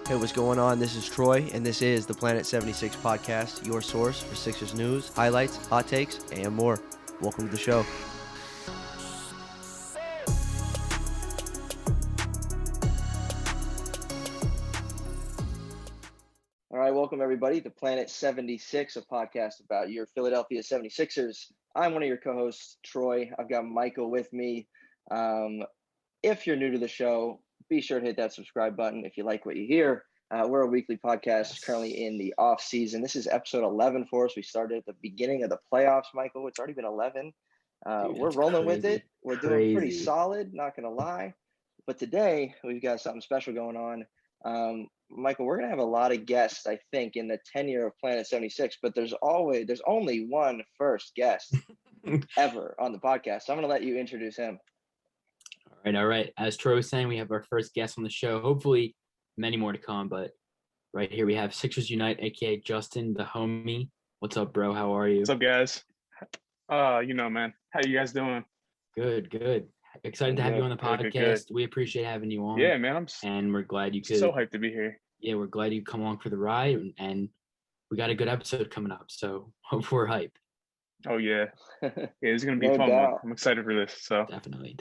Hey, what's going on? This is Troy, and this is the Planet 76 podcast, your source for Sixers news, highlights, hot takes, and more. Welcome to the show. All right, welcome everybody to Planet 76, a podcast about your Philadelphia 76ers. I'm one of your co-hosts, Troy. I've got Michael with me. If you're new to the show, be sure to hit that subscribe button if you like what you hear. We're a weekly podcast currently in the off season. This is episode 11 for us. We started at the beginning of the playoffs, Michael. It's already been 11. Dude, we're rolling crazy. with it. We're doing pretty solid, not going to lie. But today we've got something special going on. Michael, we're going to have a lot of guests, I think, in the tenure of Planet 76, but there's only one first guest ever on the podcast. So I'm going to let you introduce him. All right. As Troy was saying, we have our first guest on the show. Hopefully many more to come, but right here we have Sixers Unite, aka Justin, the homie. What's up, bro? How are you? What's up, guys? Man. How you guys doing? Good. Excited to have you on the podcast. Good. We appreciate having you on. Yeah, man. And we're glad you could. So hyped to be here. Yeah, we're glad you come along for the ride, and we got a good episode coming up. So hope we're hyped. Oh yeah, it's gonna be a fun one. I'm excited for this. So definitely.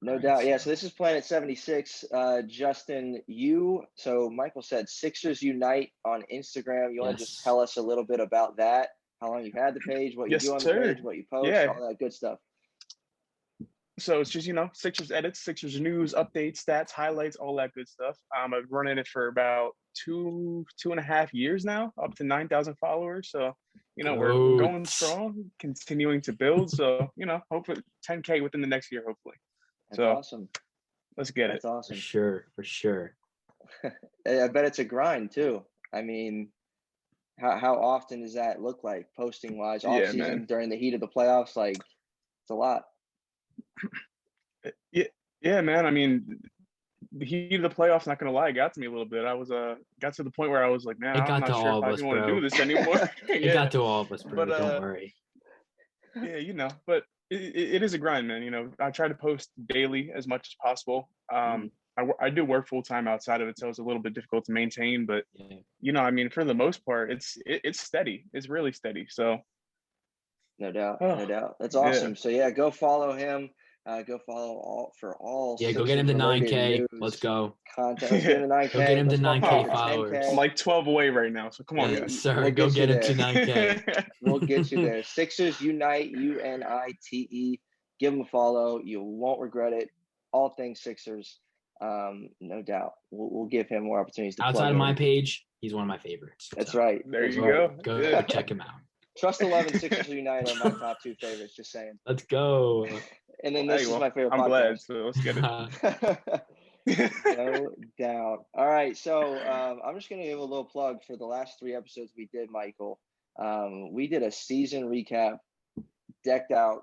No doubt. Yeah, so this is Planet 76. Justin, so Michael said Sixers Unite on Instagram. You want to just tell us a little bit about that? How long you had the page, what you do on the page, what you post, all that good stuff. So it's just, Sixers edits, Sixers news, updates, stats, highlights, all that good stuff. I've been running it for about two and a half years now, up to 9,000 followers. So, we're going strong, continuing to build. So, hopefully 10K within the next year, hopefully. That's awesome. Let's get That's it. Awesome. For sure. I bet it's a grind too. I mean, how often does that look like posting wise off season during the heat of the playoffs? Like, it's a lot. Yeah, man. I mean, the heat of the playoffs, not gonna lie, got to me a little bit. I was got to the point where I was like, man, I'm not sure if I even want to do this anymore. It got to all of us, bro. Don't worry. Yeah, but it is a grind, man. I try to post daily as much as possible. I do work full time outside of it, so it's a little bit difficult to maintain. But for the most part, it's steady. It's really steady. So no doubt. That's awesome. Yeah. So go follow him. Go follow all. Yeah, go get him to 9K. Let's go. Content. Let's get him to 9K. Go get him to 9K followers. I'm like 12 away right now, so come on, guys. Sir, we'll go get him to 9K. We'll get you there. Sixers Unite, UNITE. Give him a follow. You won't regret it. All things Sixers. No doubt. We'll give him more opportunities to outside of my page. He's one of my favorites. That's right. There you go. Go check him out. Trust 11 Sixers Unite are my top two favorites. Just saying. Let's go. And then this is my favorite podcast. I'm glad. So let's get it. No doubt. All right. So I'm just going to give a little plug for the last 3 episodes we did, Michael. We did a season recap, decked out,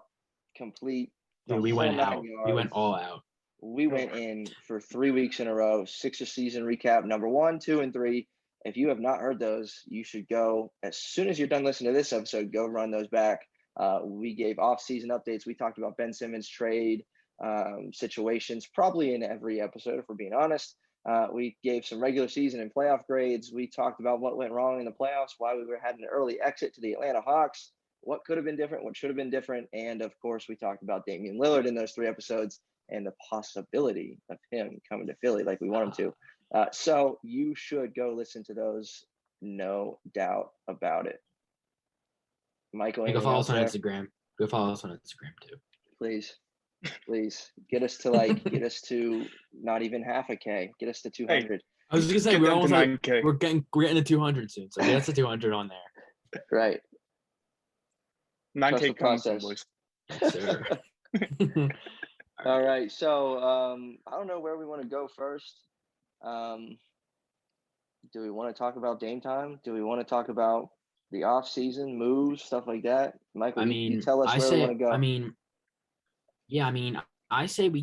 complete. Dude, we went out. We went all out. We went in for 3 weeks in a row. Sixers season recap, number 1, 2, and 3. If you have not heard those, you should go as soon as you're done listening to this episode. Go run those back. We gave off-season updates. We talked about Ben Simmons trade situations, probably in every episode, if we're being honest. We gave some regular season and playoff grades. We talked about what went wrong in the playoffs, why we had an early exit to the Atlanta Hawks, what could have been different, what should have been different. And, of course, we talked about Damian Lillard in those 3 episodes and the possibility of him coming to Philly like we want him to. So you should go listen to those, no doubt about it. Michael, go follow us on Instagram. Go follow us on Instagram too. Please get us to not even half a K. Get us to 200. Hey, I was just gonna say we're almost like we're getting to 200 soon. So get us to 200 on there. Right. 9K process. Boys. Sure. All right. So I don't know where we want to go first. Do we want to talk about Dame time? Do we want to talk about the off-season moves, stuff like that? Michael, you tell us where we want to go. I say we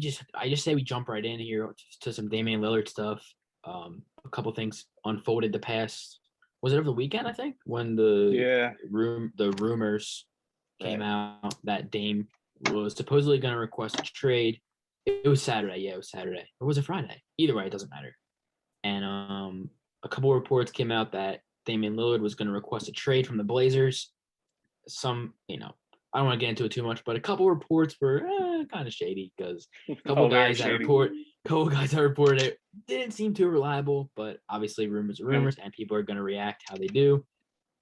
jump right in here to some Damian Lillard stuff. A couple things unfolded the past. Was it over the weekend? I think when the rumors came out that Dame was supposedly going to request a trade. It was Saturday. Yeah, it was Saturday. Or was it Friday? Either way, it doesn't matter. and a couple of reports came out that Damian Lillard was going to request a trade from the Blazers. Some, I don't want to get into it too much, but a couple of reports were kind of shady because a couple guys that reported it didn't seem too reliable, but obviously rumors are rumors, and people are going to react how they do.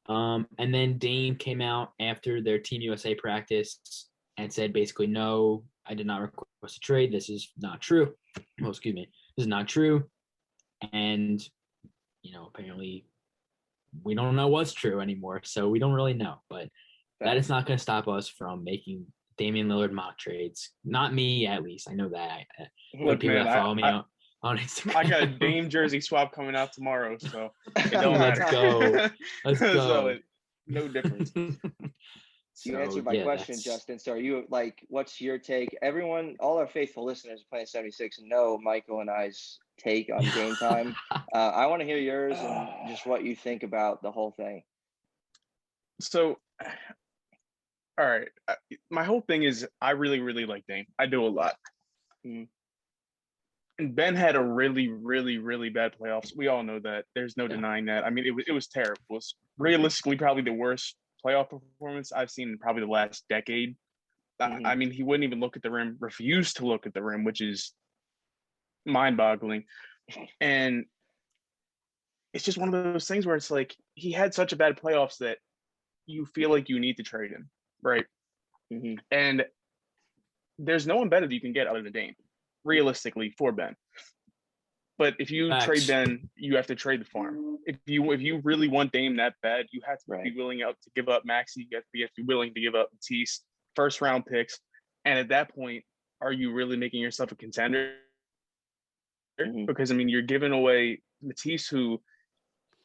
And then Dame came out after their Team USA practice and said basically, no, I did not request a trade. This is not true. Oh, excuse me. This is not true. And, apparently we don't know what's true anymore, so we don't really know. But that is not going to stop us from making Damian Lillard mock trades. Not me, at least. I know that. Look, people man, that follow me on Instagram. I got a Dame jersey swap coming out tomorrow, so it don't matter. Let's go. So no difference. You answered my question, Justin. So are you what's your take? Everyone, all our faithful listeners of Planet 76 know Michael and I's take on Game Time. I want to hear yours and just what you think about the whole thing. So, all right. My whole thing is I really, really like Dame. I do a lot. And Ben had a really, really, really bad playoffs. We all know that. There's no denying that. I mean, it was terrible. It was realistically probably the worst playoff performance I've seen in probably the last decade. I mean, he wouldn't even look at the rim, refused to look at the rim, which is mind-boggling. And it's just one of those things where it's like he had such a bad playoffs that you feel like you need to trade him, right? And there's no one better that you can get other than Dame, realistically, for Ben. But if you trade Ben, you have to trade the farm. If you really want Dame that bad, you have to be willing to give up Maxey. You have to be willing to give up Matisse, first round picks. And at that point, are you really making yourself a contender? Because I mean, you're giving away Matisse, who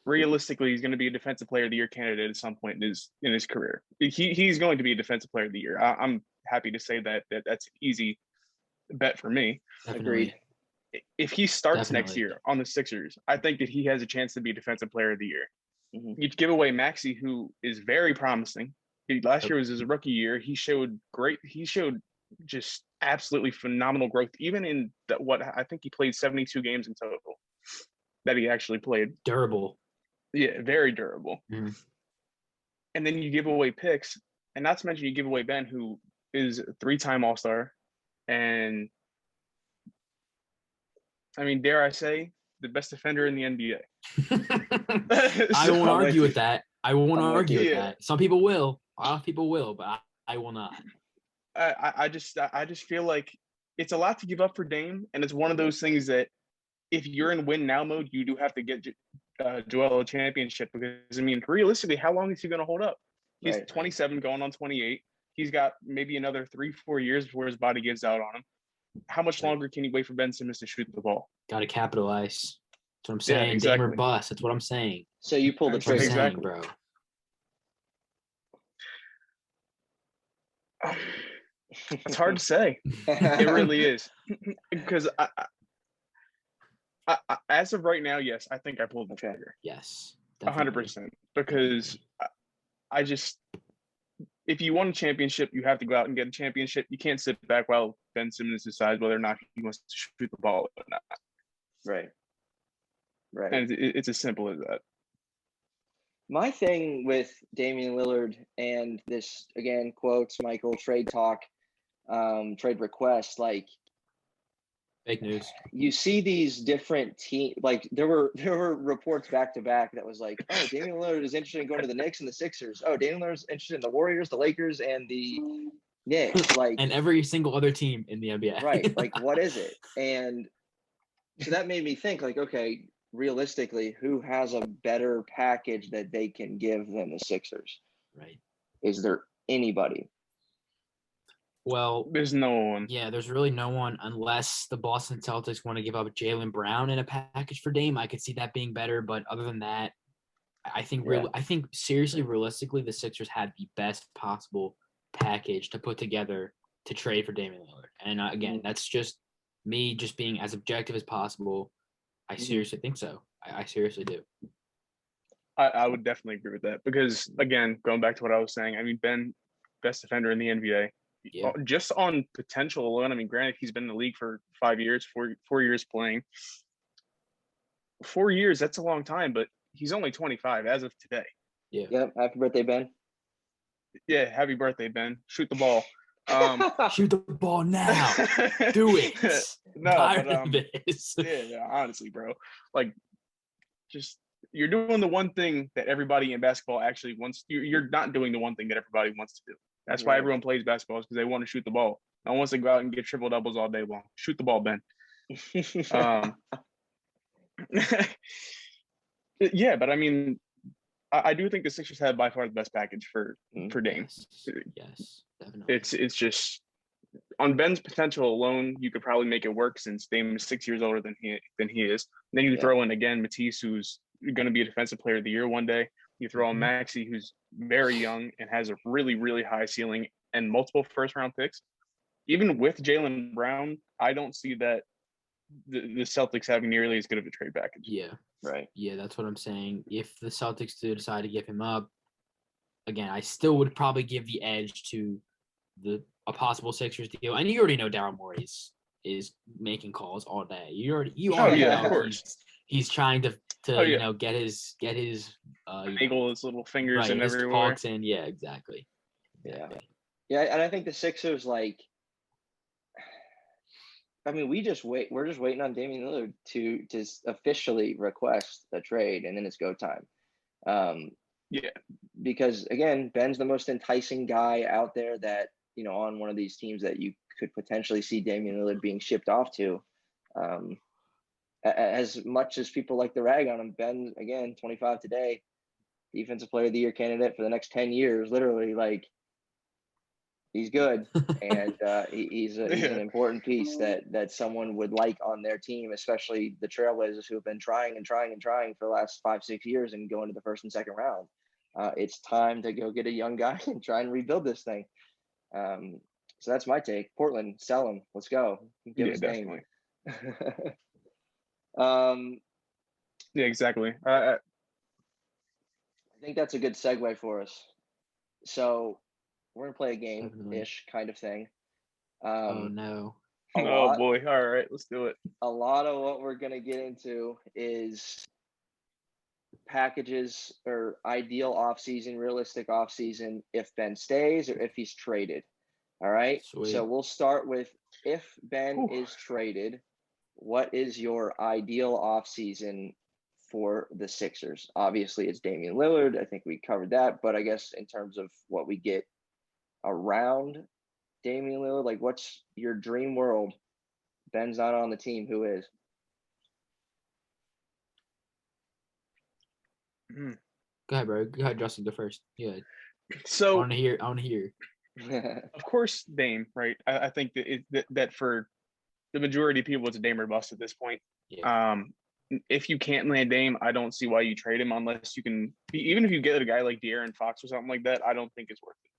realistically is going to be a defensive player of the year candidate at some point in his career. He's going to be a defensive player of the year. I'm happy to say that's an easy bet for me. Agreed. If he starts next year on the Sixers, I think that he has a chance to be defensive player of the year. You'd give away Maxey, who is very promising. Last year was his rookie year. He showed just absolutely phenomenal growth, even in what I think he played 72 games in total that he actually played. Durable. Yeah, very durable. And then you give away picks, and not to mention you give away Ben, who is a 3-time All-Star, and I mean, dare I say, the best defender in the NBA. I won't argue with that. I won't argue with that. Some people will. A lot of people will, but I will not. I just feel like it's a lot to give up for Dame, and it's one of those things that if you're in win now mode, you do have to get Joel a championship, because I mean, realistically, how long is he going to hold up? He's 27, going on 28. He's got maybe another 3-4 years before his body gives out on him. How much longer can you wait for Ben Simmons to shoot the ball? Got to capitalize. That's what I'm saying. Yeah, exactly. Dame or bust. That's what I'm saying. So you pull the trigger, exactly, bro. It's hard to say. It really is, because I, as of right now, yes, I think I pulled the trigger. Yes, 100%. Because I just, if you want a championship, you have to go out and get a championship. You can't sit back while Ben Simmons decides whether or not he wants to shoot the ball or not. Right. And it's as simple as that. My thing with Damian Lillard and this, again, quotes, Michael, trade talk, trade requests, fake news. You see these different teams, there were reports back to back that was like, oh, Damian Lillard is interested in going to the Knicks and the Sixers. Oh, Damian Lillard is interested in the Warriors, the Lakers, and the Knicks. And every single other team in the NBA. Right. What is it? And so that made me think, okay, realistically, who has a better package that they can give than the Sixers? Right. Is there anybody? Well, there's no one. Yeah, there's really no one, unless the Boston Celtics want to give up Jaylen Brown in a package for Dame. I could see that being better, but other than that, I think seriously, realistically, the Sixers had the best possible package to put together to trade for Damian Lillard. And again, that's just me just being as objective as possible. I seriously think so. I seriously do. I would definitely agree with that, because, again, going back to what I was saying, I mean, Ben, best defender in the NBA. Yeah. Just on potential alone, I mean, granted, he's been in the league for 5 years, 4 years playing. 4 years, that's a long time, but he's only 25 as of today. Yeah. Yep. Happy birthday, Ben. Yeah, happy birthday, Ben. Shoot the ball. Shoot the ball now. Do it. No, Tired but of this. yeah, honestly, bro. Like, just you're doing the one thing that everybody in basketball actually wants. You're not doing the one thing that everybody wants to do. That's why everyone plays basketball, is because they want to shoot the ball. No one wants to go out and get triple doubles all day long. Shoot the ball, Ben. Yeah, but I mean, I do think the Sixers have by far the best package for Dame. Yes, definitely. It's just on Ben's potential alone, you could probably make it work since Dame is 6 years older than he is. And then you throw in again Matisse, who's going to be a defensive player of the year one day. You throw in Maxey, who's very young and has a really, really high ceiling and multiple first-round picks. Even with Jaylen Brown, I don't see that the Celtics having nearly as good of a trade package. Yeah. Right. Yeah, that's what I'm saying. If the Celtics do decide to give him up, again, I still would probably give the edge to a possible Sixers deal. And you already know Daryl Morey is making calls all day. You already know he's trying to get his wiggle his little fingers and everywhere. Talks in. Yeah, exactly. Yeah, and I think the Sixers, like, I mean, we're just waiting on Damian Lillard to officially request a trade, and then it's go time. Because again, Ben's the most enticing guy out there that, on one of these teams that you could potentially see Damian Lillard being shipped off to. As much as people like to rag on him, Ben, again, 25 today, defensive player of the year candidate for the next 10 years, literally, like, he's good. And he's an important piece that someone would like on their team, especially the Trailblazers, who have been trying for the last 5-6 years and going to the first and second round. It's time to go get a young guy and try and rebuild this thing. So that's my take. Portland, sell him. Let's go. Give us definitely. Yeah, exactly. I think that's a good segue for us. So we're going to play a game-ish kind of thing. Oh, no. Oh, boy. All right, let's do it. A lot of what we're going to get into is packages or ideal offseason, realistic offseason, if Ben stays or if he's traded. All right? Sweet. So we'll start with, if Ben is traded, what is your ideal offseason for the Sixers? Obviously, it's Damian Lillard. I think we covered that. But I guess in terms of what we get around Damian Lillard, like, what's your dream world? Ben's not on the team. Who is? Go ahead, bro. Go ahead, Justin. Go first. Yeah. So I want to hear. Of course, Dame, right? I think that for the majority of people, it's a Dame or bust at this point. Yeah. If you can't land Dame, I don't see why you trade him unless you can. Even if you get a guy like De'Aaron Fox or something like that, I don't think it's worth it.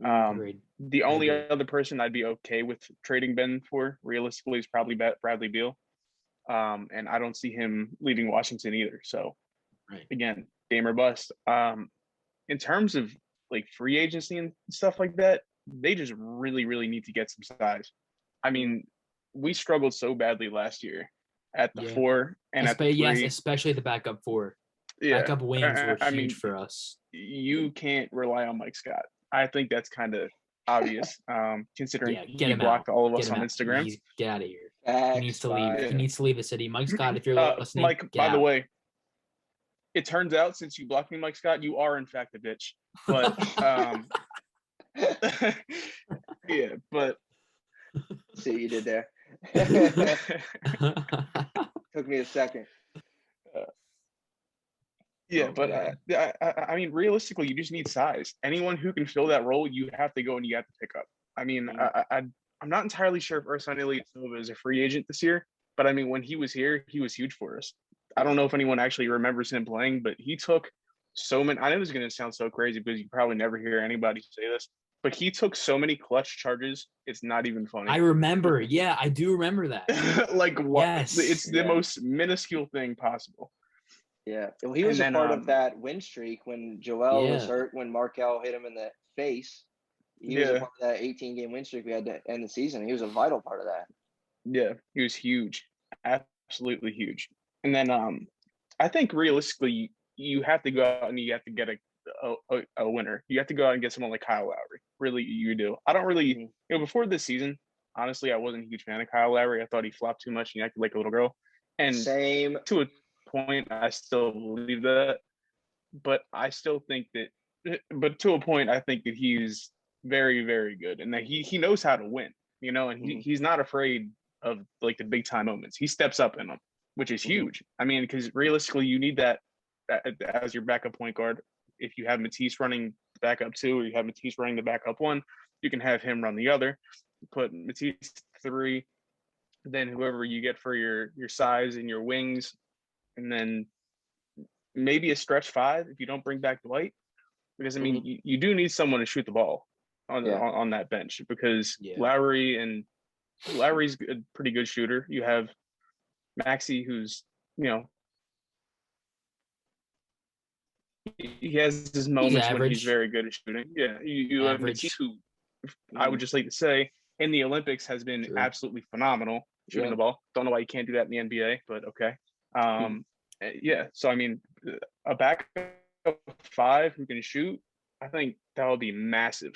Agreed. The only other person I'd be okay with trading Ben for, realistically, is probably Bradley Beal. And I don't see him leaving Washington either. So, again, Dame or bust. In terms of like free agency and stuff like that, they just really, really need to get some size. I mean, we struggled so badly last year at the 4 and at the 3. Yes, especially the backup 4. Yeah. Backup wings were huge for us. You can't rely on Mike Scott. I think that's kind of obvious, considering he blocked all of us on Instagram. Get out of here. He needs to leave. He needs to leave the city. Mike Scott, if you're listening, Mike, by the way, it turns out since you blocked me, Mike Scott, you are in fact a bitch. But yeah, but see what you did there. Took me a second. But I mean, realistically, you just need size. Anyone who can fill that role, you have to go and you have to pick up. I mean, I'm not entirely sure if Ersan Ilyasova is a free agent this year, but I mean, when he was here, he was huge for us. I don't know if anyone actually remembers him playing, but he took so many. I know this is going to sound so crazy because you probably never hear anybody say this, but he took so many clutch charges. It's not even funny. I remember. Yeah, I do remember that. Like, what? Yes. It's the most minuscule thing possible. Yeah. Well, he was a part of that win streak when Joel was hurt, when Markelle hit him in the face. He was a part of that 18-game win streak we had to end the season. He was a vital part of that. Yeah, he was huge. Absolutely huge. And then I think realistically, you have to go out and you have to get a winner. You have to go out and get someone like Kyle Lowry. Really, you do. I don't really, before this season, honestly, I wasn't a huge fan of Kyle Lowry. I thought he flopped too much and he acted like a little girl. And same to a point, I still believe that. But I still think that, but to a point, I think that he's very, very good and that he knows how to win, and he's not afraid of like the big time moments. He steps up in them, which is huge. I mean, because realistically, you need that as your backup point guard. If you have Matisse running backup 2 or you have Matisse running the backup 1, you can have him run the other. Put Matisse 3, then whoever you get for your size and your wings, and then maybe a stretch 5 if you don't bring back Dwight, because I mean you do need someone to shoot the ball on that bench because Lowry's a pretty good shooter. You have Maxey, who's he has his moments when he's very good at shooting. Yeah, you have Matisse, who I would just like to say in the Olympics has been absolutely phenomenal shooting the ball. Don't know why you can't do that in the NBA, but okay. Yeah, so I mean, a backup 5 who can shoot, I think that would be massive.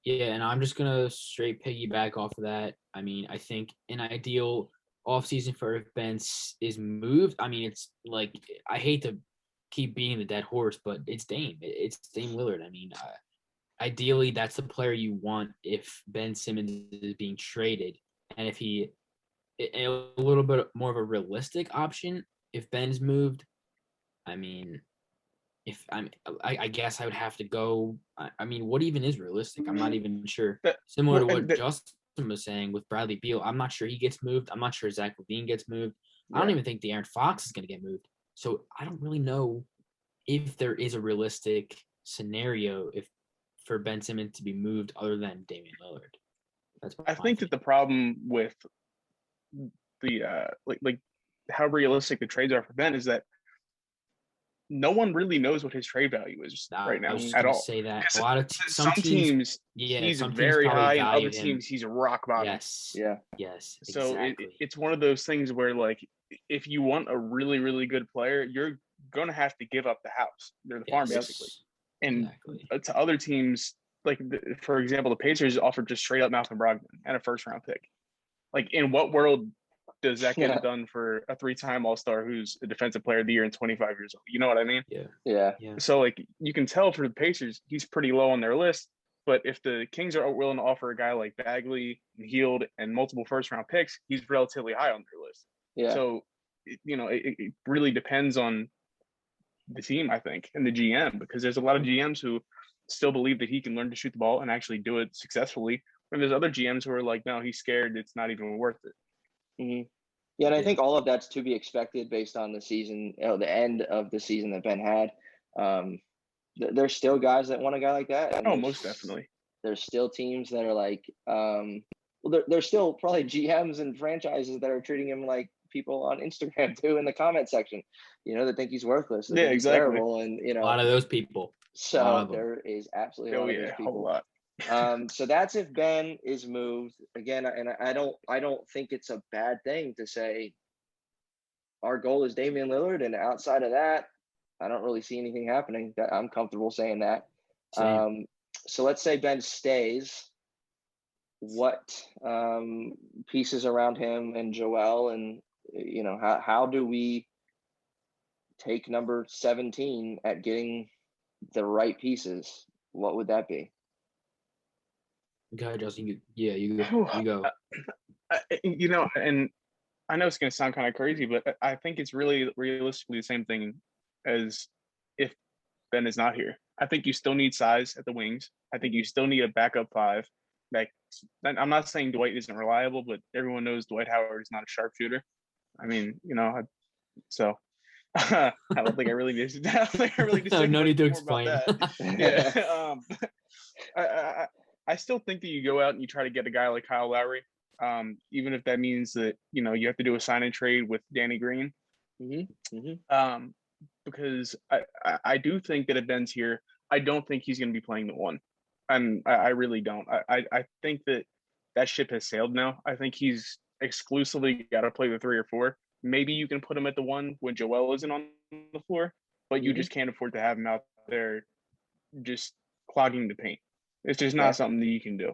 Yeah, and I'm just gonna straight piggyback off of that. I mean, I think an ideal offseason for if Ben is moved. I mean, it's like I hate to keep being the dead horse, but it's Dame. It's Dame Lillard. I mean, ideally, that's the player you want if Ben Simmons is being traded, and if he a little bit more of a realistic option if Ben's moved. I mean, I guess I would have to go. I mean, what even is realistic? I'm not even sure. Similar to what Justin was saying with Bradley Beal, I'm not sure he gets moved. I'm not sure Zach LaVine gets moved. I don't even think De'Aaron Fox is going to get moved. So I don't really know if there is a realistic scenario for Ben Simmons to be moved other than Damian Lillard. I think that the problem with the like how realistic the trades are for Ben is that no one really knows what his trade value is right now at all. Say that a lot of some teams he's very high, and other teams he's rock bottom. Yes. So it's one of those things where like if you want a really really good player, you're gonna have to give up the house or the farm basically. And to other teams, like for example, the Pacers offered just straight up Malcolm Brogdon and a first round pick. Like in what world does that get done for a 3-time All-Star who's a defensive player of the year and 25 years old? You know what I mean? Yeah. So like you can tell for the Pacers, he's pretty low on their list. But if the Kings are willing to offer a guy like Bagley and Hield and multiple first-round picks, he's relatively high on their list. Yeah. So it really depends on the team, I think, and the GM, because there's a lot of GMs who still believe that he can learn to shoot the ball and actually do it successfully. And there's other GMs who are like, no, he's scared. It's not even worth it. Yeah, and I think all of that's to be expected based on the season, the end of the season that Ben had. There's still guys that want a guy like that. Oh, most definitely. There's still teams that are like, there's still probably GMs and franchises that are treating him like people on Instagram too in the comment section, that think he's worthless. Yeah, exactly. Terrible, and a lot of those people. So there is absolutely a lot of those people. A whole lot. So that's if Ben is moved again, and I don't think it's a bad thing to say our goal is Damian Lillard, and outside of that, I don't really see anything happening. I'm comfortable saying that. So let's say Ben stays. What pieces around him and Joel, and how do we take number 17 at getting the right pieces? What would that be? Go ahead, Justin. You go. And I know it's going to sound kind of crazy, but I think it's really realistically the same thing as if Ben is not here. I think you still need size at the wings. I think you still need a backup 5. Like, I'm not saying Dwight isn't reliable, but everyone knows Dwight Howard is not a sharpshooter. I mean, so I don't think I really need to. No need to explain. Yeah. I still think that you go out and you try to get a guy like Kyle Lowry, even if that means that you have to do a sign and trade with Danny Green. Because I do think that if Ben's here, I don't think he's going to be playing the 1, and I really don't. I think that ship has sailed now. I think he's exclusively got to play the 3 or 4. maybe you can put him at the 1 when Joel isn't on the floor, but you just can't afford to have him out there just clogging the paint. It's just not something that you can do.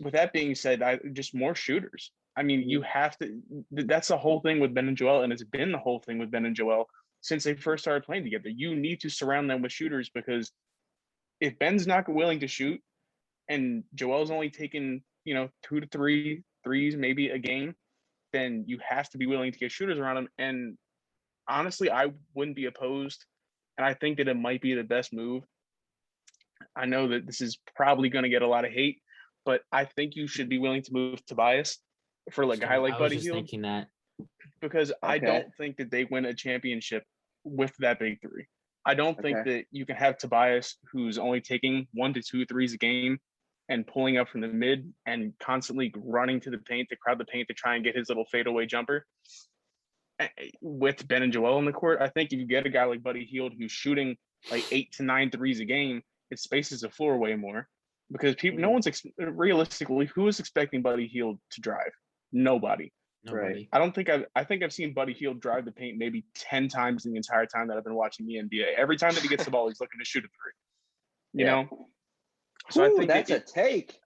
With that being said, just more shooters. I mean, you have to. That's the whole thing with Ben and Joel, and it's been the whole thing with Ben and Joel since they first started playing together. You need to surround them with shooters, because if Ben's not willing to shoot and Joel's only taking 2 to 3 threes maybe a game, then you have to be willing to get shooters around him. And honestly, I wouldn't be opposed, and I think that it might be the best move. I know that this is probably going to get a lot of hate, but I think you should be willing to move Tobias for a guy like Buddy Hield. Thinking that, because I don't think that they win a championship with that big three. I don't think that you can have Tobias, who's only taking 1 to 2 threes a game and pulling up from the mid and constantly running to the paint to crowd the paint to try and get his little fadeaway jumper, with Ben and Joel in the court. I think if you get a guy like Buddy Hield who's shooting like 8 to 9 threes a game, it spaces the floor way more, because no one's realistically, who is expecting Buddy Hield to drive? Nobody. Right. I think I've seen Buddy Hield drive the paint maybe 10 times the entire time that I've been watching the NBA. Every time that he gets the ball, he's looking to shoot a three. You know? So I think that's a take.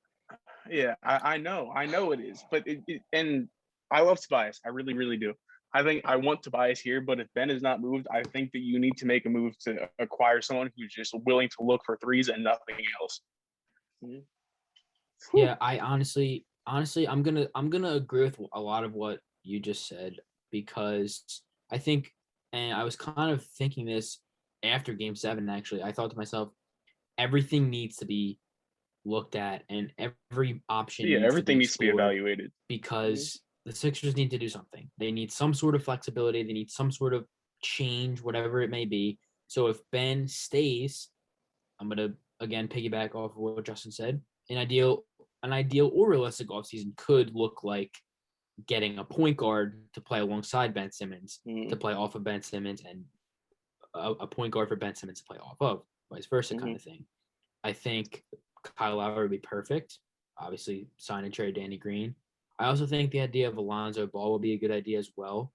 Yeah, I know it is. But and I love Tobias. I really, really do. I want Tobias here, but if Ben is not moved, I think that you need to make a move to acquire someone who's just willing to look for threes and nothing else. Yeah, I honestly, I'm gonna agree with a lot of what you just said, because I think, and I was kind of thinking this after Game 7. Actually, I thought to myself, everything needs to be looked at, and every option. Everything needs to be evaluated, because the Sixers need to do something. They need some sort of flexibility. They need some sort of change, whatever it may be. So if Ben stays, I'm gonna again piggyback off of what Justin said. An ideal or realistic offseason could look like getting a point guard to play alongside Ben Simmons, to play off of Ben Simmons, and a point guard for Ben Simmons to play off of, vice versa kind of thing. I think Kyle Lowry would be perfect. Obviously, sign and trade Danny Green. I also think the idea of Alonzo Ball would be a good idea as well.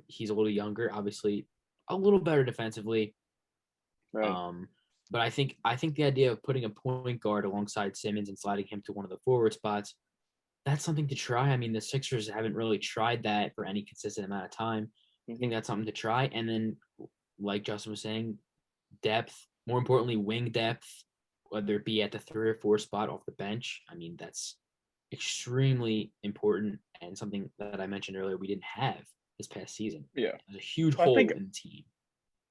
He's a little younger, obviously a little better defensively. Right. But I think the idea of putting a point guard alongside Simmons and sliding him to one of the forward spots, that's something to try. I mean, the Sixers haven't really tried that for any consistent amount of time. I think that's something to try. And then, like Justin was saying, depth, more importantly, wing depth, whether it be at the 3 or 4 spot off the bench. I mean, that's extremely important, and something that I mentioned earlier we didn't have this past season. Yeah. There's a huge hole in the team.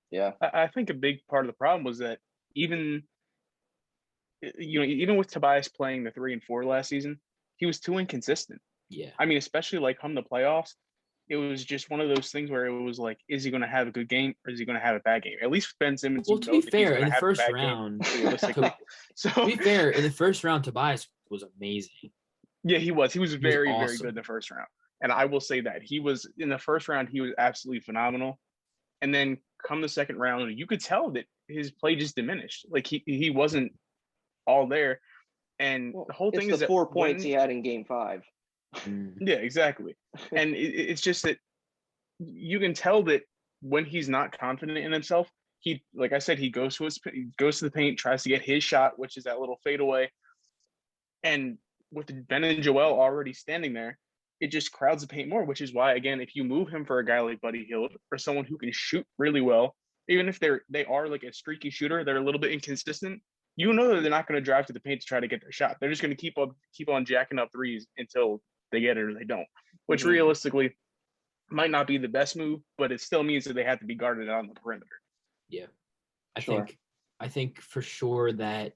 Yeah. I think a big part of the problem was that even with Tobias playing the 3 and 4 last season, he was too inconsistent. Yeah. I mean, especially like come the playoffs, it was just one of those things where it was like, is he going to have a good game or is he going to have a bad game? At least with Ben Simmons. Well, to be fair, in the first round, in the first round, Tobias was amazing. Yeah, he was. He was very, very good in the first round. And I will say that he was in the first round, he was absolutely phenomenal. And then come the second round, you could tell that his play just diminished. Like he wasn't all there. And the whole thing is the 4 points he had in Game 5. Yeah, exactly. And it's just that you can tell that when he's not confident in himself, he, like I said, he goes to the paint, tries to get his shot, which is that little fadeaway. And with Ben and Joel already standing there, it just crowds the paint more, which is why, again, if you move him for a guy like Buddy Hield or someone who can shoot really well, even if they are like a streaky shooter, they're a little bit inconsistent, you know that they're not going to drive to the paint to try to get their shot. They're just going to keep on jacking up threes until they get it or they don't, which realistically might not be the best move, but it still means that they have to be guarded on the perimeter. Yeah. I think for sure that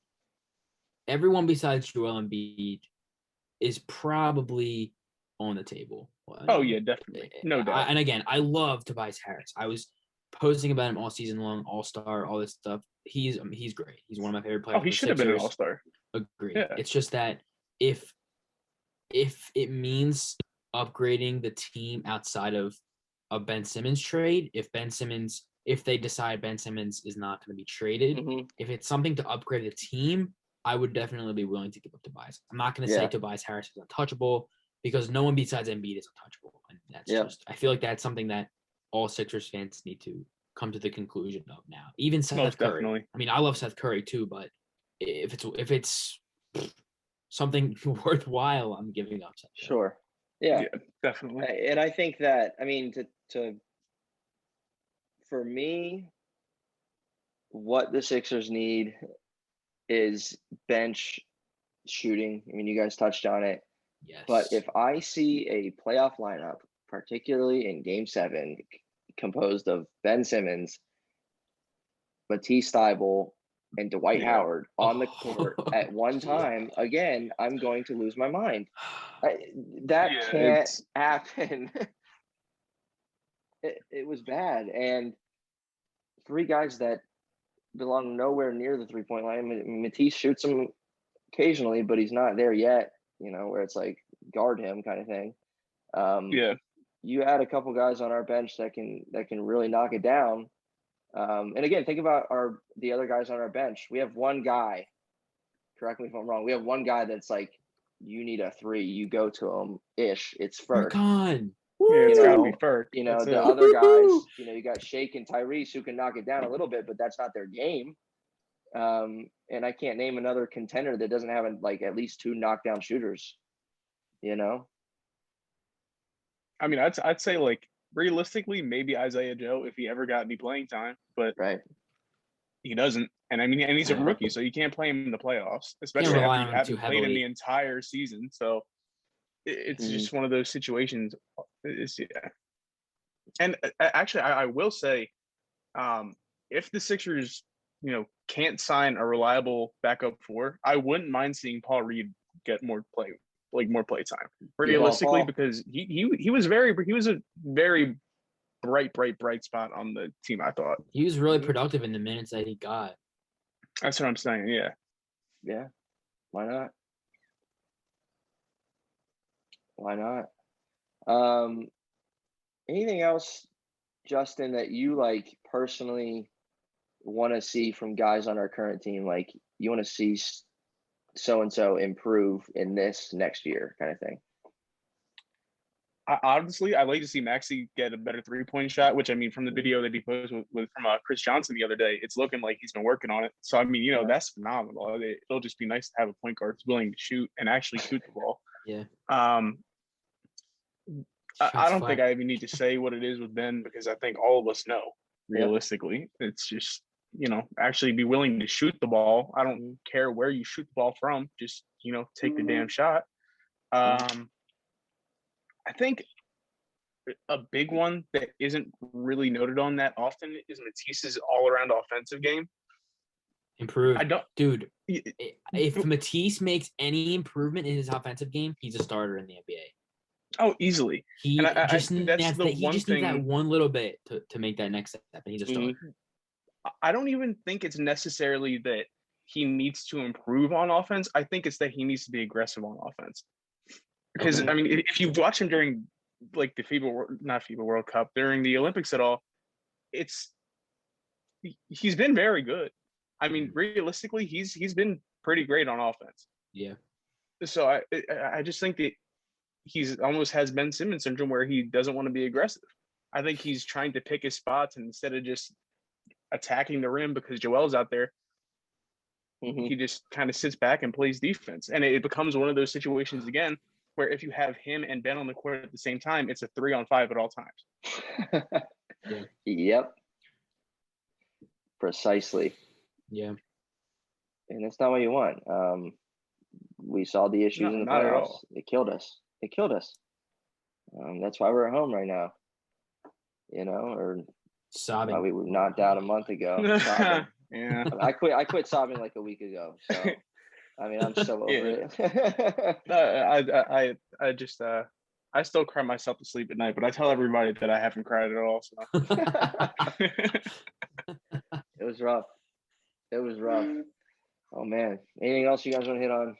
everyone besides Joel Embiid is probably on the table. Oh yeah, definitely. No doubt. And again, I love Tobias Harris. I was posting about him all season long, all-star, all this stuff. He's great. He's one of my favorite players. Oh, he should have been an all-star. Agreed. Yeah. It's just that if it means upgrading the team outside of a Ben Simmons trade, if they decide Ben Simmons is not going to be traded, if it's something to upgrade the team, I would definitely be willing to give up Tobias. I'm not going to say Tobias Harris is untouchable. because no one besides Embiid is untouchable. And that's just, I feel like that's something that all Sixers fans need to come to the conclusion of now. Even Seth Most Curry. definitely. I mean, I love Seth Curry too, but if it's something worthwhile, I'm giving up Seth Curry. Sure. Yeah, definitely. And I think that, I mean, for me, what the Sixers need is bench shooting. I mean, you guys touched on it. Yes. But if I see a playoff lineup, particularly in Game 7, composed of Ben Simmons, Matisse Thybulle, and Dwight Howard on the court at one time, again, I'm going to lose my mind. That can't happen. It was bad. And 3 guys that belong nowhere near the three-point line. Matisse shoots them occasionally, but he's not there yet, where it's like guard him kind of thing. You add a couple guys on our bench that can really knock it down. And again, think about the other guys on our bench. We have one guy, correct me if I'm wrong, we have one guy that's like, you need a 3, you go to him ish. It's Furk. It's gotta be Furk. The other guys, you got Shake and Tyrese who can knock it down a little bit, but that's not their game. And I can't name another contender that doesn't have at least 2 knockdown shooters. I mean, I'd say realistically, maybe Isaiah Joe if he ever got any playing time, but he doesn't. And I mean, and he's a rookie, so you can't play him in the playoffs, especially after you haven't played him the entire season. So it's just one of those situations. And actually, I will say, if the Sixers, can't sign a reliable backup 4, I wouldn't mind seeing Paul Reed get more play time. Realistically, because he was a very bright spot on the team. I thought he was really productive in the minutes that he got. That's what I'm saying. Yeah. Why not? Anything else, Justin, that you personally want to see from guys on our current team? Like, you want to see so-and-so improve in this next year kind of thing? Honestly, I'd like to see Maxey get a better 3-point shot, which, I mean, from the video that he posted from Chris Johnson the other day, it's looking like he's been working on it. So, I mean, that's phenomenal. It'll just be nice to have a point guard who's willing to shoot and actually shoot the ball. Yeah. I don't think I even need to say what it is with Ben, because I think all of us know, realistically. It's just, actually be willing to shoot the ball. I don't care where you shoot the ball from. Just, take the damn shot. I think a big one that isn't really noted on that often is Matisse's all-around offensive game. Improve. If Matisse makes any improvement in his offensive game, he's a starter in the NBA. Oh, easily. He just needs that one little bit to make that next step, and he's a starter. I don't even think it's necessarily that he needs to improve on offense. I think it's that he needs to be aggressive on offense. Because, I mean, if you watch him during, the not FIBA World Cup, during the Olympics at all, he's been very good. I mean, realistically, he's been pretty great on offense. Yeah. So I just think that he's almost has Ben Simmons syndrome, where he doesn't want to be aggressive. I think he's trying to pick his spots, and instead of just attacking the rim because Joel's out there, he just kind of sits back and plays defense. And it becomes one of those situations again, where if you have him and Ben on the court at the same time, it's a 3-on-5 at all times. Yep. Precisely. Yeah. And that's not what you want. We saw the issues in the playoffs. It killed us. That's why we're at home right now. Or sobbing. We were knocked out a month ago. Yeah. I quit sobbing like a week ago. So I mean, I'm so over it. I still cry myself to sleep at night, but I tell everybody that I haven't cried at all. So. It was rough. Oh man. Anything else you guys want to hit on?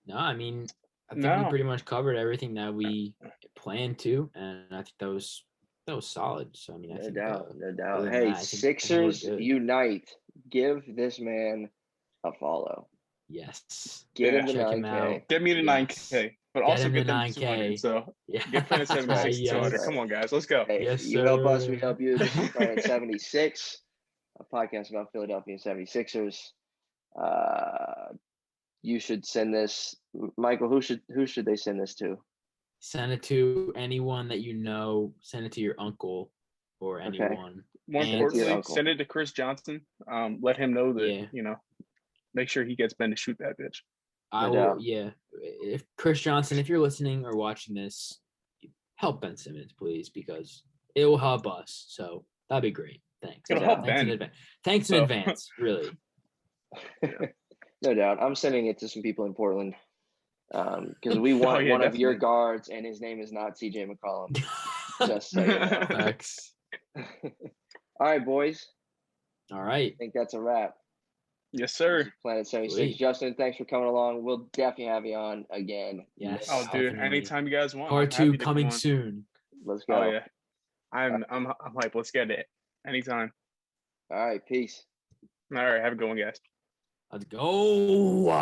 No, I mean, I think we pretty much covered everything that we planned to, and I think that was solid. So I mean, no doubt. Hey, Sixers unite! Give this man a follow. Yes. Get him to Check him 9K. out. Get me to 9K, but Get also him to get them 9K. to 200. So Yeah. get Planet 76 Yes. 200. Come on, guys. Let's go. Hey, Yes, you help us, we sir. help you. This is Planet 76, a podcast about Philadelphia 76ers. You should send this, Michael. Who should they send this to? Send it to anyone that you know. Send it to your uncle or anyone. More importantly, send it to Chris Johnson. Let him know that make sure he gets Ben to shoot that bitch. I will. Yeah. If Chris Johnson, if you're listening or watching this, help Ben Simmons, please, because it will help us. So that'd be great. Thanks. It'll help Ben. Thanks in advance, really. No doubt. I'm sending it to some people in Portland because we want one of your guards, and his name is not CJ McCollum. Just so you know. Thanks. All right, boys. All right. I think that's a wrap. Yes, sir. Planet 76. Justin, thanks for coming along. We'll definitely have you on again. Yes. Oh, dude, anytime you guys want. Part 2 coming soon. Let's go. Oh yeah. I'm hyped. Let's get it. Anytime. All right, peace. All right, have a good one, guys. Let's go.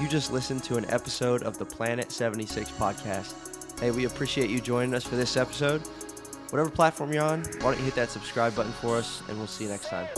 You just listened to an episode of the Planet 76 podcast. Hey, we appreciate you joining us for this episode. Whatever platform you're on, why don't you hit that subscribe button for us, and we'll see you next time.